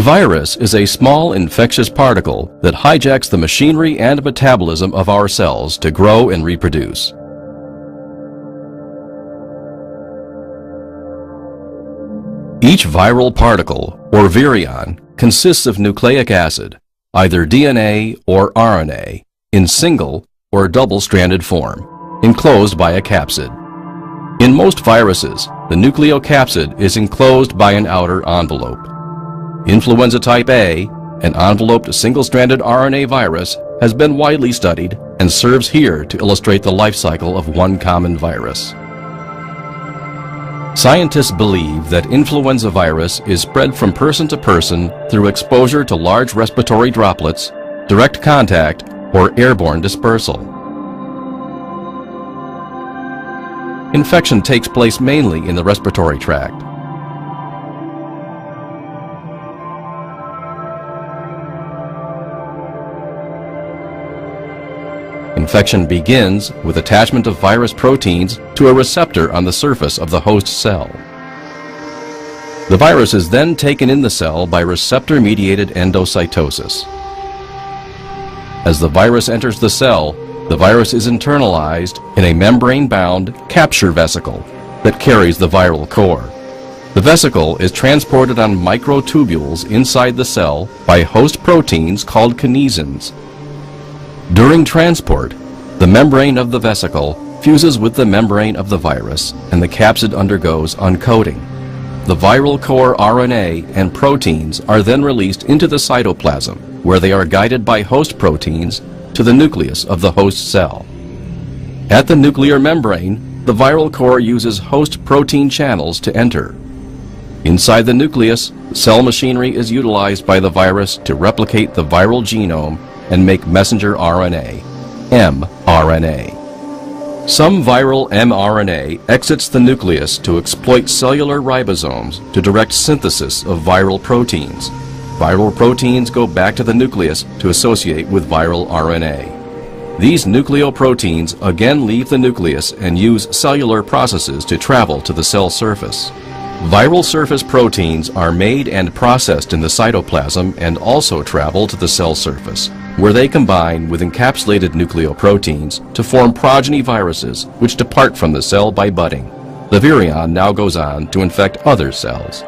virus is a small infectious particle that hijacks the machinery and metabolism of our cells to grow and reproduce. Each viral particle, or virion, consists of nucleic acid, either DNA or RNA, in single or double-stranded form, enclosed by a capsid. In most viruses, the nucleocapsid is enclosed by an outer envelope. Influenza type A, an enveloped single-stranded RNA virus, has been widely studied and serves here to illustrate the life cycle of one common virus. Scientists believe that influenza virus is spread from person to person through exposure to large respiratory droplets, direct contact, or airborne dispersal. Infection takes place mainly in the respiratory tract. Infection begins with attachment of virus proteins to a receptor on the surface of the host cell. The virus is then taken in the cell by receptor-mediated endocytosis. As the virus enters the cell, the virus is internalized in a membrane-bound capture vesicle that carries the viral core. The vesicle is transported on microtubules inside the cell by host proteins called kinesins. During transport, the membrane of the vesicle fuses with the membrane of the virus and the capsid undergoes uncoating. The viral core RNA and proteins are then released into the cytoplasm, where they are guided by host proteins to the nucleus of the host cell. At the nuclear membrane, the viral core uses host protein channels to enter. Inside the nucleus, cell machinery is utilized by the virus to replicate the viral genome and make messenger RNA, mRNA. Some viral mRNA exits the nucleus to exploit cellular ribosomes to direct synthesis of viral proteins. Viral proteins go back to the nucleus to associate with viral RNA. These nucleoproteins again leave the nucleus and use cellular processes to travel to the cell surface. Viral surface proteins are made and processed in the cytoplasm and also travel to the cell surface, where they combine with encapsulated nucleoproteins to form progeny viruses which depart from the cell by budding. The virion now goes on to infect other cells.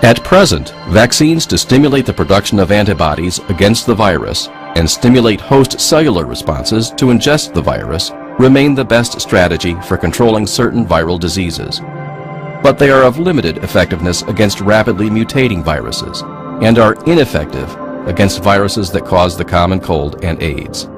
At present, vaccines to stimulate the production of antibodies against the virus and stimulate host cellular responses to ingest the virus remain the best strategy for controlling certain viral diseases. But they are of limited effectiveness against rapidly mutating viruses and are ineffective against viruses that cause the common cold and AIDS.